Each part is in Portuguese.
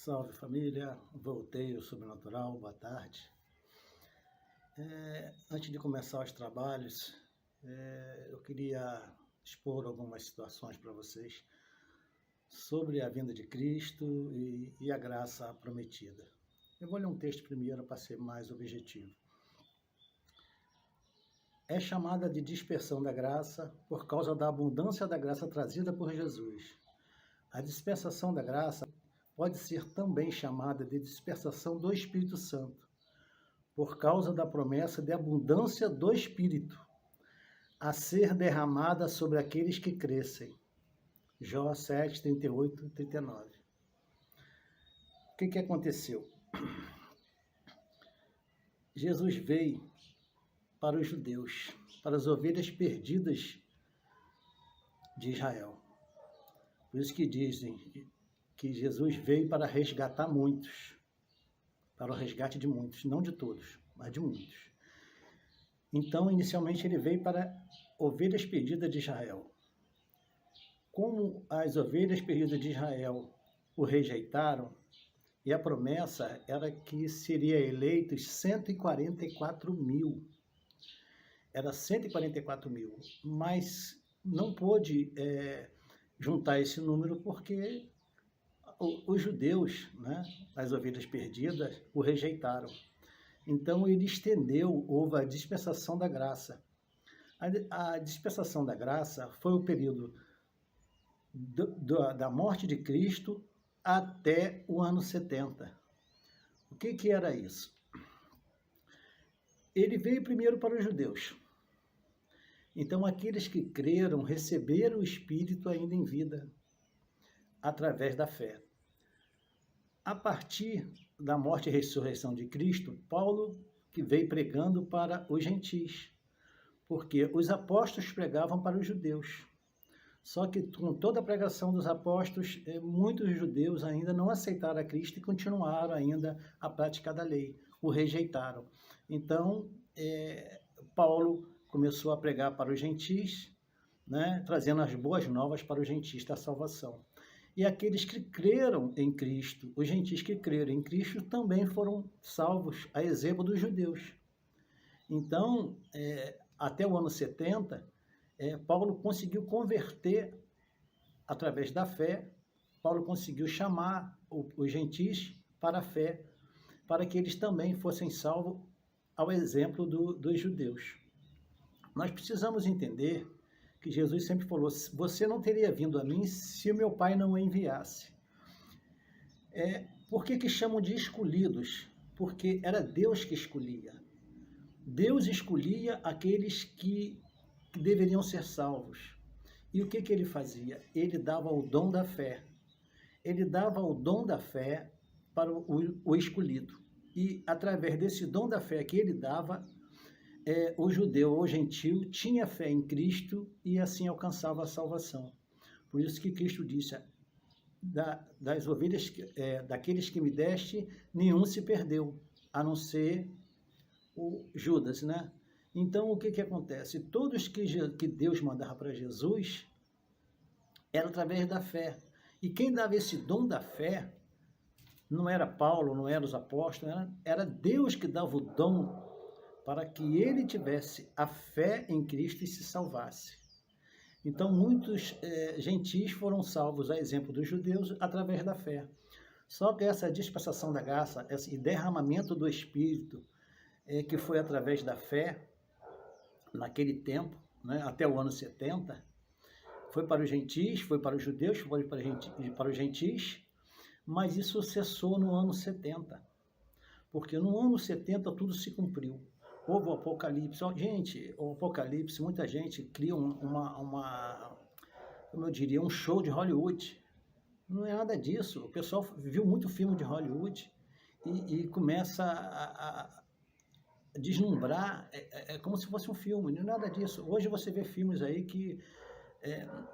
Salve família, voltei ao Sobrenatural, boa tarde. Antes de começar os trabalhos, eu queria expor algumas situações para vocês sobre a vinda de Cristo e a graça prometida. Eu vou ler um texto primeiro para ser mais objetivo. É chamada de dispersão da graça por causa da abundância da graça trazida por Jesus. A dispensação da graça pode ser também chamada de dispensação do Espírito Santo, por causa da promessa de abundância do Espírito, a ser derramada sobre aqueles que crescem. Jó 7, 38 e 39. O que aconteceu? Jesus veio para os judeus, para as ovelhas perdidas de Israel. Por isso que dizem que Jesus veio para resgatar muitos, para o resgate de muitos, não de todos, mas de muitos. Então, inicialmente, ele veio para ovelhas perdidas de Israel. Como as ovelhas perdidas de Israel o rejeitaram, e a promessa era que seria eleitos 144 mil. Era 144 mil, mas não pôde juntar esse número porque os judeus, né, as ovelhas perdidas, o rejeitaram. Então ele estendeu, houve a dispensação da graça. A dispensação da graça foi o período da morte de Cristo até o ano 70. O que era isso? Ele veio primeiro para os judeus. Então aqueles que creram receberam o Espírito ainda em vida, através da fé. A partir da morte e ressurreição de Cristo, Paulo que veio pregando para os gentis, porque os apóstolos pregavam para os judeus. Só que com toda a pregação dos apóstolos, muitos judeus ainda não aceitaram a Cristo e continuaram ainda a prática da lei, o rejeitaram. Então, Paulo começou a pregar para os gentis, né, trazendo as boas novas para os gentis da salvação. E aqueles que creram em Cristo, os gentis que creram em Cristo, também foram salvos, a exemplo dos judeus. Então, até o ano 70, Paulo conseguiu converter, através da fé, Paulo conseguiu chamar os gentis para a fé, para que eles também fossem salvos ao exemplo dos judeus. Nós precisamos entender que Jesus sempre falou: você não teria vindo a mim se o meu Pai não o enviasse. Por que chamam de escolhidos? Porque era Deus que escolhia. Deus escolhia aqueles que deveriam ser salvos. E o que ele fazia? Ele dava o dom da fé. Ele dava o dom da fé para o escolhido. E através desse dom da fé que ele dava, o judeu ou gentil tinha fé em Cristo e assim alcançava a salvação. Por isso que Cristo disse: das ovelhas, daqueles que me deste, nenhum se perdeu, a não ser o Judas, né? Então, o que acontece? Todos que Deus mandava para Jesus era através da fé. E quem dava esse dom da fé não era Paulo, não eram os apóstolos, era Deus que dava o dom para que ele tivesse a fé em Cristo e se salvasse. Então, muitos gentis foram salvos, a exemplo dos judeus, através da fé. Só que essa dispensação da graça, esse derramamento do Espírito, que foi através da fé, naquele tempo, né, até o ano 70, foi para os gentis, foi para os judeus, foi para os gentis, mas isso cessou no ano 70, porque no ano 70 tudo se cumpriu. Houve o Apocalipse. Gente, o Apocalipse, muita gente cria como eu diria, um show de Hollywood. Não é nada disso. O pessoal viu muito filme de Hollywood e começa a deslumbrar, como se fosse um filme, não é nada disso. Hoje você vê filmes aí que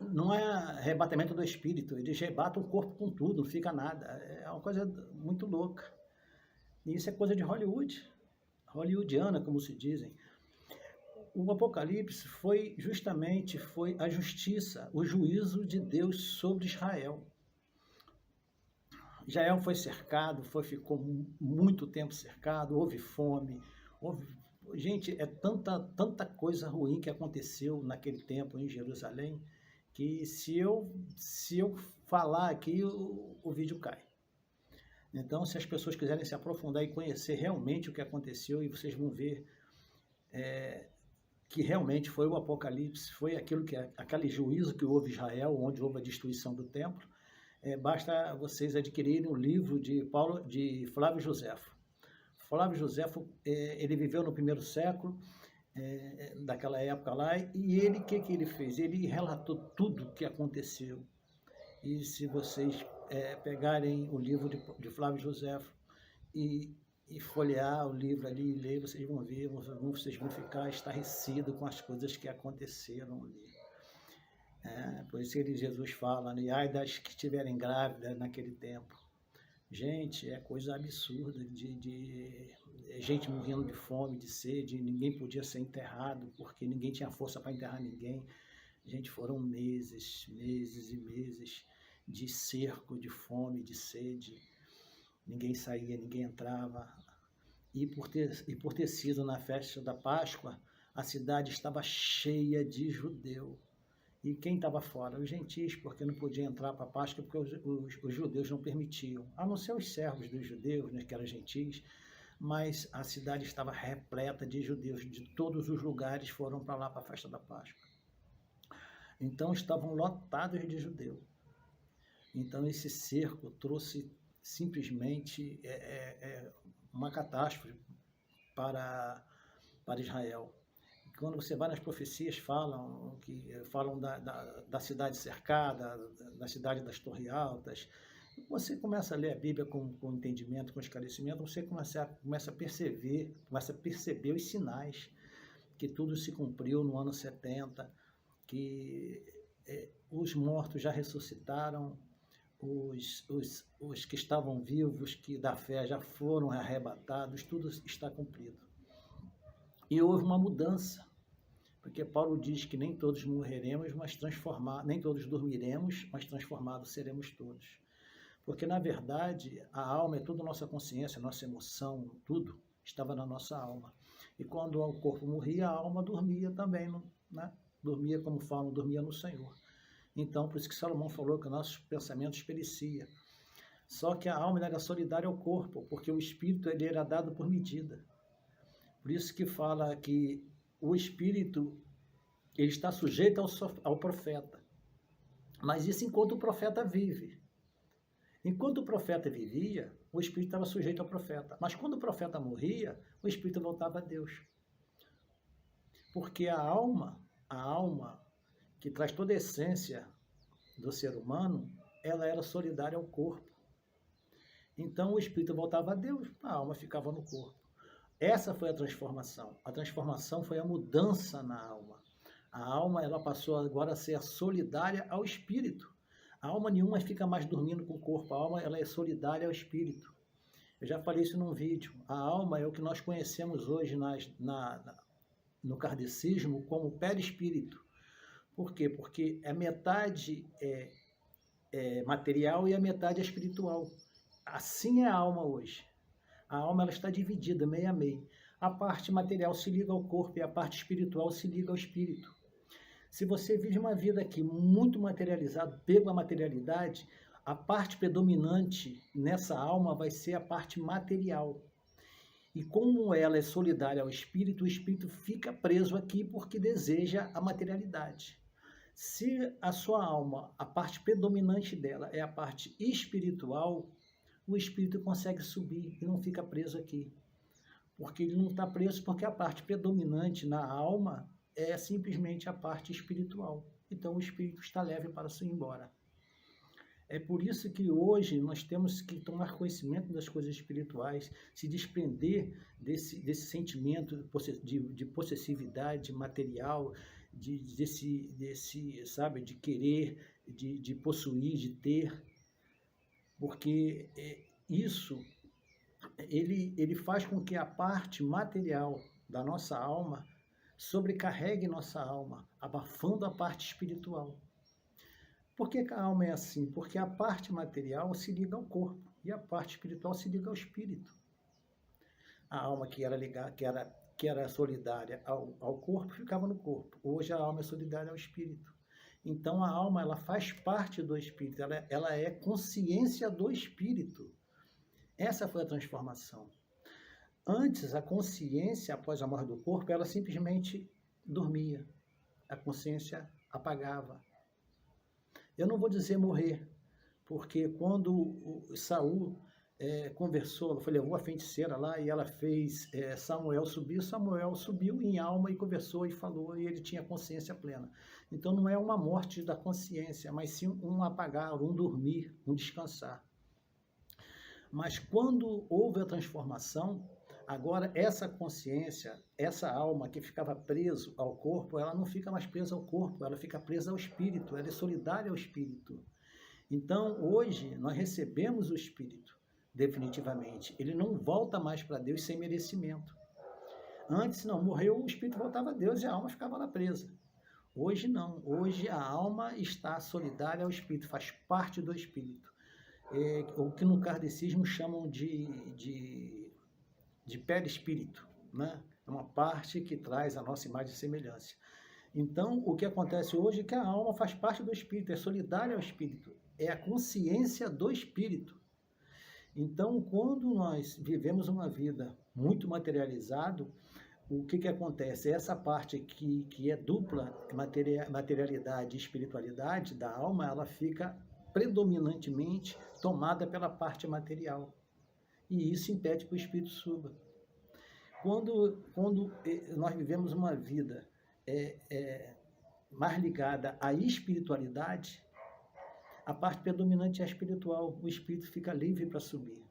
não é arrebatamento do espírito, eles rebatam o corpo com tudo, não fica nada. É uma coisa muito louca. E isso é coisa de Hollywood. Hollywoodiana, como se dizem. O Apocalipse foi a justiça, o juízo de Deus sobre Israel. Israel foi cercado, ficou muito tempo cercado, houve fome, houve... Gente, é tanta coisa ruim que aconteceu naquele tempo em Jerusalém, que se eu falar aqui, o vídeo cai. Então, se as pessoas quiserem se aprofundar e conhecer realmente o que aconteceu, e vocês vão ver que realmente foi o Apocalipse, foi aquele juízo que houve em Israel, onde houve a destruição do templo, basta vocês adquirirem o livro de Flávio Joséfo. Flávio Joséfo, ele viveu no primeiro século, daquela época lá, e ele, o que ele fez? Ele relatou tudo o que aconteceu. E se vocês pegarem o livro de Flávio Joséfo e folhear o livro ali e ler, vocês vão ver, vocês vão ficar estarrecidos com as coisas que aconteceram ali. Por isso que Jesus fala, né? Ai das que estiverem grávidas naquele tempo. Gente, é coisa absurda, de gente morrendo de fome, de sede, ninguém podia ser enterrado, porque ninguém tinha força para enterrar ninguém. Gente, foram meses e meses de cerco, de fome, de sede. Ninguém saía, ninguém entrava. E por ter sido na festa da Páscoa, a cidade estava cheia de judeu. E quem estava fora? Os gentios, porque não podia entrar para a Páscoa, porque os judeus não permitiam. A não ser os servos dos judeus, né, que eram gentios, mas a cidade estava repleta de judeus, de todos os lugares foram para lá para a festa da Páscoa. Então estavam lotados de judeu. Então esse cerco trouxe simplesmente uma catástrofe para Israel. Quando você vai nas profecias, falam da cidade cercada, da cidade das torres altas. Você começa a ler a Bíblia com entendimento, com esclarecimento, você começa a perceber os sinais, que tudo se cumpriu no ano 70, que os mortos já ressuscitaram, os que estavam vivos, que da fé já foram arrebatados, tudo está cumprido. E houve uma mudança, porque Paulo diz que nem todos morreremos, nem todos dormiremos, mas transformados seremos todos. Porque, na verdade, a alma é toda a nossa consciência, nossa emoção, tudo estava na nossa alma. E quando o corpo morria, a alma dormia também, né? Dormia, como falam, dormia no Senhor. Então, por isso que Salomão falou que nossos pensamentos pereciam. Só que a alma era solidária ao corpo, porque o espírito ele era dado por medida. Por isso que fala que o espírito ele está sujeito ao profeta. Mas isso enquanto o profeta vive. Enquanto o profeta vivia, o espírito estava sujeito ao profeta. Mas quando o profeta morria, o espírito voltava a Deus. Porque a alma que traz toda a essência do ser humano, ela era solidária ao corpo. Então o espírito voltava a Deus, a alma ficava no corpo. Essa foi a transformação. A transformação foi a mudança na alma. A alma ela passou agora a ser solidária ao espírito. A alma nenhuma fica mais dormindo com o corpo. A alma ela é solidária ao espírito. Eu já falei isso num vídeo. A alma é o que nós conhecemos hoje no kardecismo como perispírito. Por quê? Porque a metade é material e a metade é espiritual. Assim é a alma hoje. A alma ela está dividida, meio a meio. A parte material se liga ao corpo e a parte espiritual se liga ao espírito. Se você vive uma vida aqui muito materializada, pela materialidade, a parte predominante nessa alma vai ser a parte material. E como ela é solidária ao espírito, o espírito fica preso aqui porque deseja a materialidade. Se a sua alma, a parte predominante dela é a parte espiritual, o espírito consegue subir e não fica preso aqui. Porque ele não está preso porque a parte predominante na alma é simplesmente a parte espiritual. Então o espírito está leve para se ir embora. É por isso que hoje nós temos que tomar conhecimento das coisas espirituais, se desprender desse sentimento de possessividade material, sabe, de querer, de possuir, de ter, porque isso ele faz com que a parte material da nossa alma sobrecarregue nossa alma, abafando a parte espiritual. Por que a alma é assim? Porque a parte material se liga ao corpo. e a parte espiritual se liga ao espírito. A alma que era ligada, que era solidária ao corpo, ficava no corpo. Hoje a alma é solidária ao espírito. Então a alma, ela faz parte do espírito, ela é consciência do espírito. Essa foi a transformação. Antes, a consciência, após a morte do corpo, ela simplesmente dormia. A consciência apagava. Eu não vou dizer morrer, porque quando o Saul conversou, levou a feiticeira lá e ela fez Samuel subiu em alma e conversou e falou, e ele tinha consciência plena. Então não é uma morte da consciência, mas sim um apagar, um dormir, um descansar. Mas quando houve a transformação, agora essa consciência, essa alma que ficava preso ao corpo, ela não fica mais presa ao corpo, ela fica presa ao espírito, ela é solidária ao espírito. Então hoje nós recebemos o espírito. Definitivamente. Ele não volta mais para Deus sem merecimento. Antes, não, morreu, o espírito voltava a Deus e a alma ficava lá presa. Hoje não. Hoje a alma está solidária ao espírito, faz parte do espírito. O que no kardecismo chamam de perispírito, né? É uma parte que traz a nossa imagem e semelhança. Então, o que acontece hoje é que a alma faz parte do espírito, é solidária ao espírito, é a consciência do espírito. Então, quando nós vivemos uma vida muito materializado, o que acontece? Essa parte que é dupla, materialidade e espiritualidade da alma, ela fica predominantemente tomada pela parte material. E isso impede que o espírito suba. Quando nós vivemos uma vida mais ligada à espiritualidade, a parte predominante é a espiritual, o espírito fica livre para subir.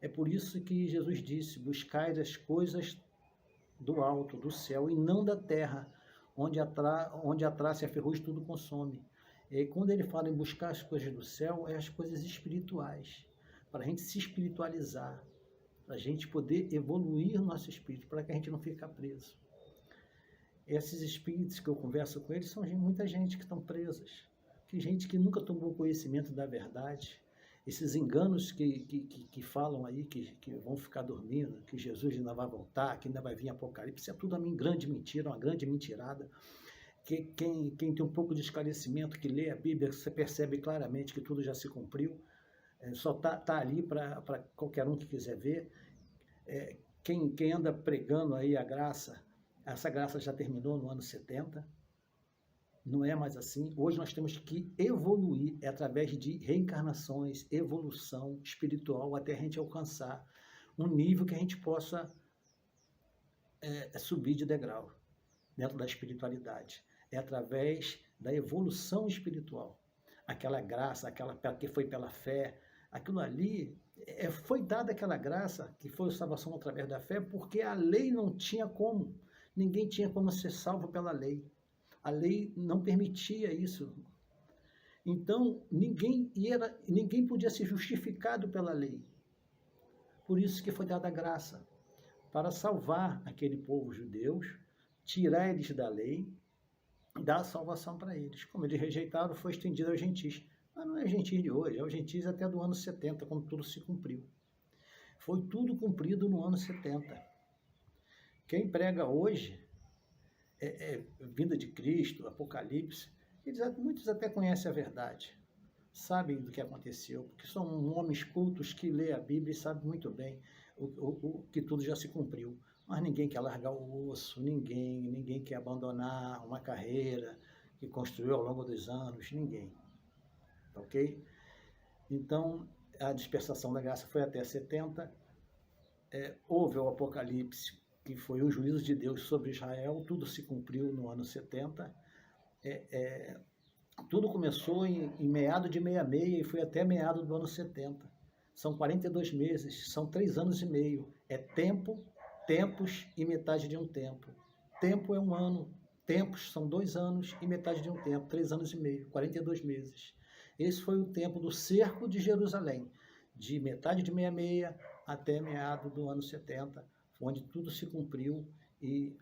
É por isso que Jesus disse, buscai as coisas do alto, do céu, e não da terra, onde a traça e a ferrugem tudo consome. E quando ele fala em buscar as coisas do céu, é as coisas espirituais, para a gente se espiritualizar, para a gente poder evoluir o nosso espírito, para que a gente não fique preso. Esses espíritos que eu converso com eles são muita gente que estão presas, gente que nunca tomou conhecimento da verdade, esses enganos que falam aí, que vão ficar dormindo, que Jesus ainda vai voltar, que ainda vai vir Apocalipse, é tudo uma grande mentira, uma grande mentirada. Quem tem um pouco de esclarecimento, que lê a Bíblia, você percebe claramente que tudo já se cumpriu, só tá ali para qualquer um que quiser ver. Quem anda pregando aí a graça, essa graça já terminou no ano 70, não é mais assim. Hoje nós temos que evoluir através de reencarnações, evolução espiritual, até a gente alcançar um nível que a gente possa subir de degrau dentro da espiritualidade. É através da evolução espiritual. Aquela graça, aquela que foi pela fé, aquilo ali, foi dada aquela graça, que foi a salvação através da fé, porque a lei não tinha como. Ninguém tinha como ser salvo pela lei. A lei não permitia isso. Então, ninguém podia ser justificado pela lei. Por isso que foi dada a graça, para salvar aquele povo judeu, tirar eles da lei, dar a salvação para eles. Como eles rejeitaram, foi estendido aos gentis. Mas não é gentis de hoje, é os gentis até do ano 70, quando tudo se cumpriu. Foi tudo cumprido no ano 70. Quem prega hoje vinda de Cristo, Apocalipse, muitos até conhecem a verdade, sabem do que aconteceu, porque são homens cultos que lêem a Bíblia e sabem muito bem que tudo já se cumpriu. Mas ninguém quer largar o osso, ninguém quer abandonar uma carreira que construiu ao longo dos anos, ninguém. Ok? Então, a dispersação da graça foi até 70, houve o Apocalipse, que foi o juízo de Deus sobre Israel, tudo se cumpriu no ano 70. Tudo começou em meado de 66 e foi até meado do ano 70. São 42 meses, são 3 anos e meio. É tempo, tempos e metade de um tempo. Tempo é um ano, tempos são 2 anos e metade de um tempo, 3 anos e meio, 42 meses. Esse foi o tempo do cerco de Jerusalém, de metade de 66 até meado do ano 70, onde tudo se cumpriu e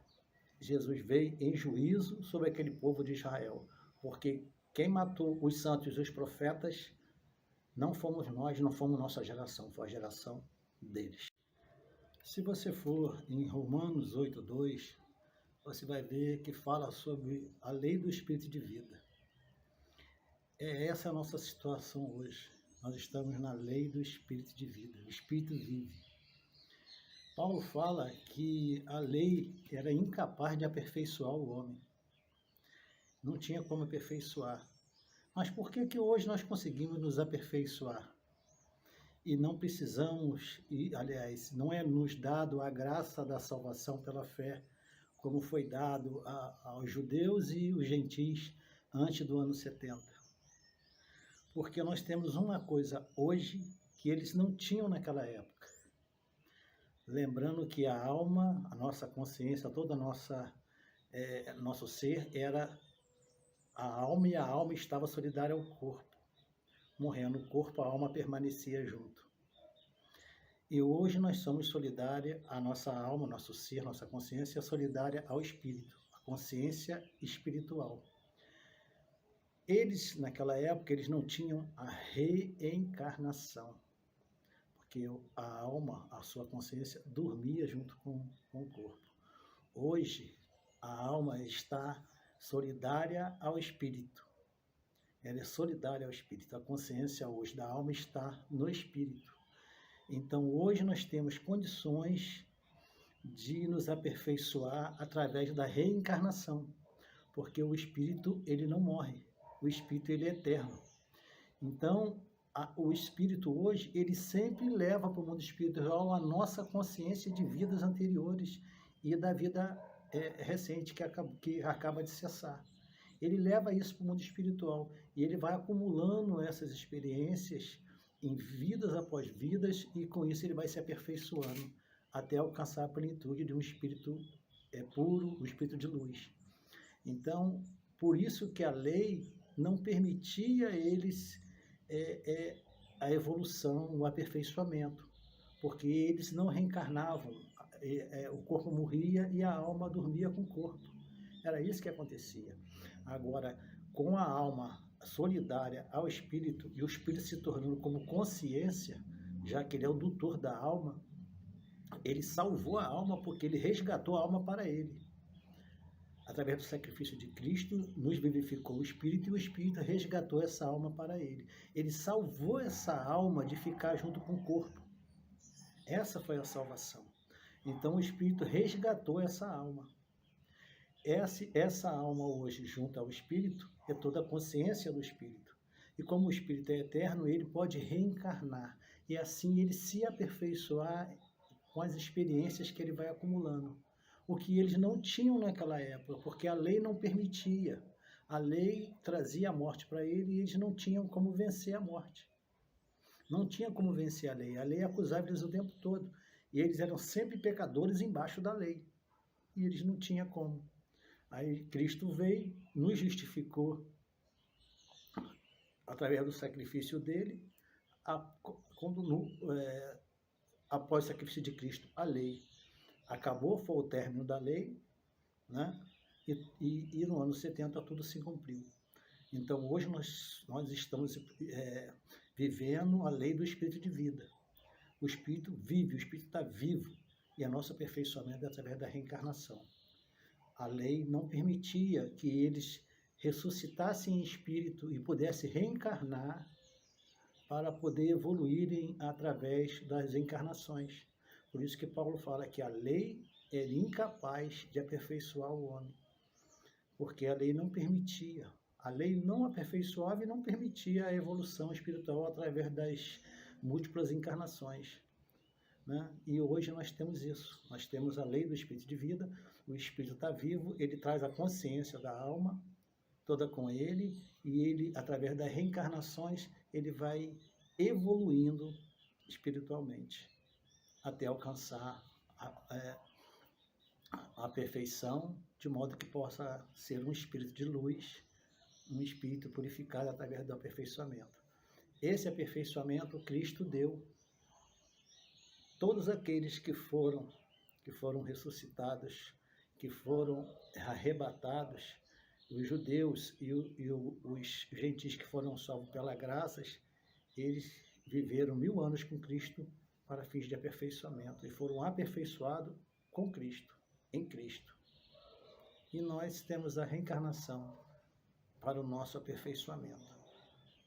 Jesus veio em juízo sobre aquele povo de Israel. Porque quem matou os santos e os profetas Não fomos nós, não fomos nossa geração, foi a geração deles. Se você for em Romanos 8:2, você vai ver que fala sobre a lei do Espírito de vida. Essa é a nossa situação hoje. Nós estamos na lei do Espírito de vida. O Espírito vive. Paulo fala que a lei era incapaz de aperfeiçoar o homem. Não tinha como aperfeiçoar. Mas por que hoje nós conseguimos nos aperfeiçoar? E não precisamos, aliás, não é nos dado a graça da salvação pela fé, como foi dado aos judeus e os gentis antes do ano 70. Porque nós temos uma coisa hoje que eles não tinham naquela época. Lembrando que a alma, a nossa consciência, todo nosso ser era a alma, e a alma estava solidária ao corpo. Morrendo o corpo, a alma permanecia junto. E hoje nós somos solidários, a nossa alma, nosso ser, nossa consciência é solidária ao espírito, a consciência espiritual. Eles, naquela época, eles não tinham a reencarnação, porque a alma, a sua consciência, dormia junto com o corpo. Hoje, a alma está solidária ao espírito. Ela é solidária ao espírito. A consciência hoje da alma está no espírito. Então, hoje nós temos condições de nos aperfeiçoar através da reencarnação, porque o espírito, ele não morre. O espírito, ele é eterno. Então, o espírito hoje, ele sempre leva para o mundo espiritual a nossa consciência de vidas anteriores e da vida recente que acaba de cessar. Ele leva isso para o mundo espiritual e ele vai acumulando essas experiências em vidas após vidas, e com isso ele vai se aperfeiçoando até alcançar a plenitude de um espírito puro, um espírito de luz. Então, por isso que a lei não permitia eles a evolução, o aperfeiçoamento, porque eles não reencarnavam, o corpo morria e a alma dormia com o corpo. Era isso que acontecia. Agora, com a alma solidária ao espírito, e o espírito se tornando como consciência, já que ele é o doutor da alma, ele salvou a alma porque ele resgatou a alma para ele. Através do sacrifício de Cristo, nos vivificou o espírito, e o espírito resgatou essa alma para ele. Ele salvou essa alma de ficar junto com o corpo. Essa foi a salvação. Então o espírito resgatou essa alma. Essa alma hoje, junto ao espírito, é toda a consciência do espírito. E como o espírito é eterno, ele pode reencarnar. E assim ele se aperfeiçoar com as experiências que ele vai acumulando. O que eles não tinham naquela época, porque a lei não permitia. A lei trazia a morte para ele e eles não tinham como vencer a morte. Não tinha como vencer a lei. A lei acusava eles o tempo todo. E eles eram sempre pecadores embaixo da lei. E eles não tinham como. Aí Cristo veio, nos justificou através do sacrifício dele. Após o sacrifício de Cristo, a lei acabou, foi o término da lei, né? E no ano 70 tudo se cumpriu. Então hoje nós estamos vivendo a lei do Espírito de vida. O Espírito vive, o Espírito está vivo, e o nosso aperfeiçoamento é através da reencarnação. A lei não permitia que eles ressuscitassem em espírito e pudessem reencarnar para poder evoluírem através das encarnações. Por isso que Paulo fala que a lei é incapaz de aperfeiçoar o homem, porque a lei não permitia. A lei não aperfeiçoava e não permitia a evolução espiritual através das múltiplas encarnações. Né? E hoje nós temos isso. Nós temos a lei do Espírito de vida. O Espírito está vivo, ele traz a consciência da alma toda com ele, e ele, através das reencarnações, ele vai evoluindo espiritualmente até alcançar a perfeição, de modo que possa ser um espírito de luz, um espírito purificado através do aperfeiçoamento. Esse aperfeiçoamento Cristo deu. Todos aqueles que foram ressuscitados, que foram arrebatados, os judeus e os gentis que foram salvos pelas graças, eles viveram 1000 anos com Cristo para fins de aperfeiçoamento e foram aperfeiçoados com Cristo, em Cristo. E nós temos a reencarnação para o nosso aperfeiçoamento.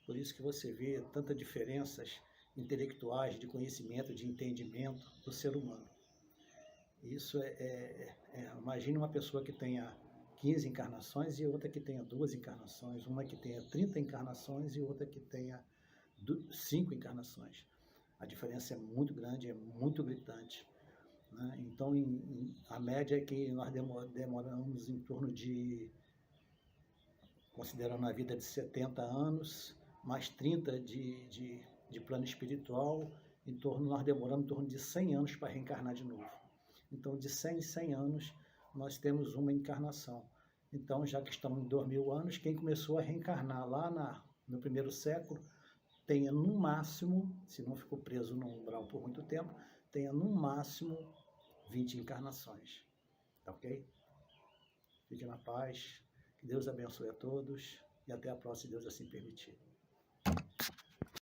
Por isso que você vê tantas diferenças intelectuais, de conhecimento, de entendimento do ser humano. Isso imagine uma pessoa que tenha 15 encarnações e outra que tenha 2 encarnações, uma que tenha 30 encarnações e outra que tenha 5 encarnações. A diferença é muito grande, é muito gritante, né? Então, a média é que nós demoramos em torno de, considerando a vida de 70 anos, mais 30 de plano espiritual, nós demoramos em torno de 100 anos para reencarnar de novo. Então, de 100 em 100 anos, nós temos uma encarnação. Então, já que estamos em 2000 anos, quem começou a reencarnar lá no primeiro século, tenha no máximo, se não ficou preso no umbral por muito tempo, tenha no máximo 20 encarnações. Tá ok? Fique na paz, que Deus abençoe a todos e até a próxima, se Deus assim permitir.